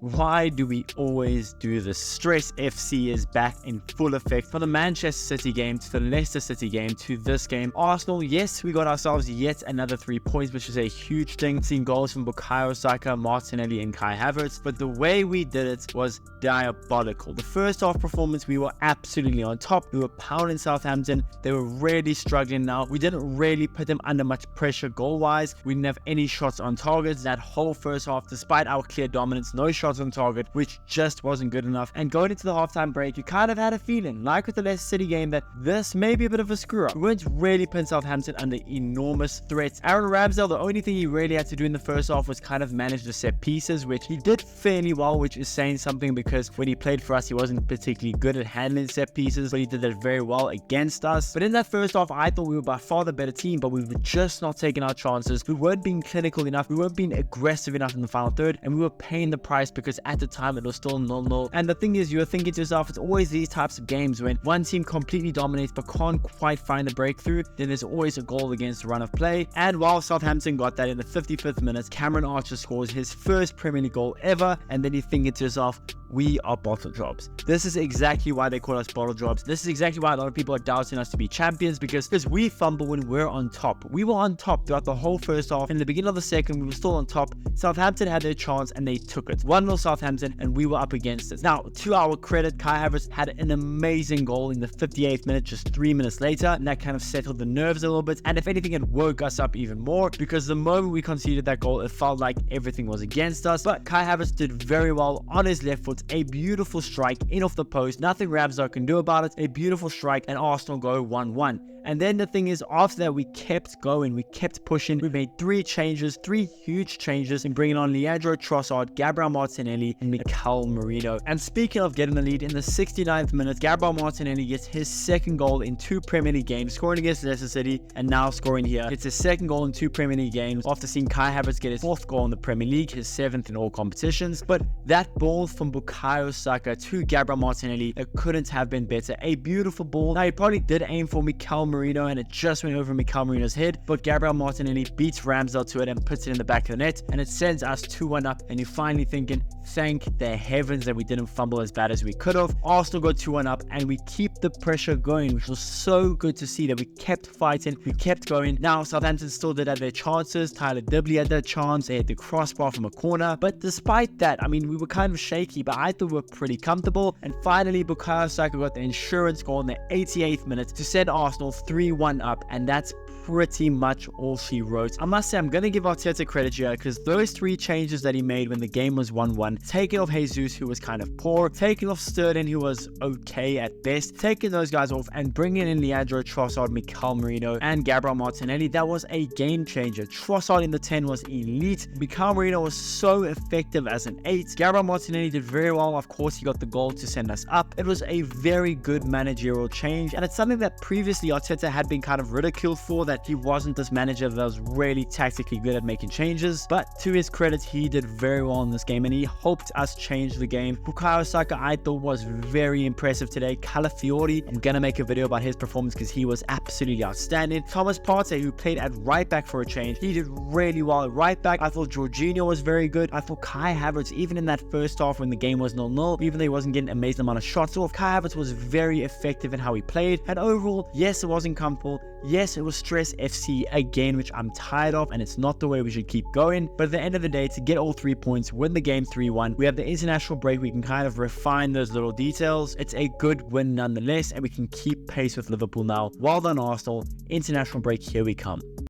Why do we always do this? Stress FC is back in full effect. From the Manchester City game to the Leicester City game to this game. Arsenal, yes, we got ourselves yet another 3 points, which is a huge thing. Seeing goals from Bukayo Saka, Martinelli and Kai Havertz. But the way we did it was diabolical. The first half performance, we were absolutely on top. We were pounding Southampton. They were really struggling now. We didn't really put them under much pressure goal-wise. We didn't have any shots on targets. That whole first half, despite our clear dominance, no shots on target, which just wasn't good enough. And going into the halftime break, you kind of had a feeling, like with the Leicester City game, that this may be a bit of a screw up. We weren't really putting Southampton under enormous threats. Aaron Ramsdale, the only thing he really had to do in the first half was kind of manage the set pieces, which he did fairly well, which is saying something because when he played for us, he wasn't particularly good at handling set pieces, but he did that very well against us. But in that first half, I thought we were by far the better team, but we were just not taking our chances. We weren't being clinical enough. We weren't being aggressive enough in the final third, and we were paying the price because at the time it was still 0-0. And the thing is, you were thinking to yourself, it's always these types of games when one team completely dominates but can't quite find the breakthrough, then there's always a goal against the run of play. And while Southampton got that in the 55th minute, Cameron Archer scores his first Premier League goal ever, and then you're thinking to yourself, we are bottle jobs. This is exactly why they call us bottle jobs. This is exactly why a lot of people are doubting us to be champions, because we fumble when we're on top. We were on top throughout the whole first half. In the beginning of the second, we were still on top. Southampton had their chance and they took it. 1-0 Southampton, and we were up against it. Now, to our credit, Kai Havertz had an amazing goal in the 58th minute, just 3 minutes later, and that kind of settled the nerves a little bit. And if anything, it woke us up even more, because the moment we conceded that goal, it felt like everything was against us. But Kai Havertz did very well on his left foot. A beautiful strike in off the post. Nothing Ramsdale can do about it. A beautiful strike, and Arsenal go 1-1. And then the thing is, after that, we kept going. We kept pushing. We made 3 changes, 3 huge changes in bringing on Leandro Trossard, Gabriel Martinelli, and Mikel Merino. And speaking of getting the lead, in the 69th minute, Gabriel Martinelli gets his second goal in 2 Premier League games, scoring against Leicester City and now scoring here. It's his second goal in 2 Premier League games after seeing Kai Havertz get his 4th goal in the Premier League, his 7th in all competitions. But that ball from Bukayo Saka to Gabriel Martinelli, it couldn't have been better. A beautiful ball. Now, he probably did aim for Mikel Merino, and it just went over Mikel Merino's head, but Gabriel Martinelli beats Ramsdale to it and puts it in the back of the net, and it sends us 2-1 up. And you're finally thinking, thank the heavens that we didn't fumble as bad as we could have. Arsenal got 2-1 up, and we keep the pressure going, which was so good to see that we kept fighting, we kept going. Now, Southampton still did have their chances. Tyler Dibley had that chance. They had the crossbar from a corner, but despite that, I mean, we were kind of shaky, but I thought we were pretty comfortable. And finally, Bukayo Saka got the insurance goal in the 88th minute to send Arsenal 3-1 up, and that's pretty much all she wrote. I must say, I'm going to give Arteta credit here, because those 3 changes that he made when the game was 1-1, taking off Jesus, who was kind of poor, taking off Sterling, who was okay at best, taking those guys off and bringing in Leandro Trossard, Mikel Merino, and Gabriel Martinelli, that was a game changer. Trossard in the 10 was elite. Mikel Merino was so effective as an 8. Gabriel Martinelli did very well. Of course, he got the goal to send us up. It was a very good managerial change, and it's something that previously Arteta had been kind of ridiculed for, that he wasn't this manager that was really tactically good at making changes. But to his credit, he did very well in this game, and he helped us change the game. Bukayo Saka, I thought, was very impressive today. Calafiori, I'm gonna make a video about his performance because he was absolutely outstanding. Thomas Partey, who played at right back for a change, he did really well at right back. I thought Jorginho was very good. I thought Kai Havertz, even in that first half when the game was 0-0, even though he wasn't getting an amazing amount of shots off, Kai Havertz was very effective in how he played. And overall, yes, it wasn't comfortable. Yes, it was stress FC again, which I'm tired of, and it's not the way we should keep going. But at the end of the day, to get all 3 points, win the game 3-1, we have the international break. We can kind of refine those little details. It's a good win nonetheless, and we can keep pace with Liverpool now. Well done, Arsenal. International break, here we come.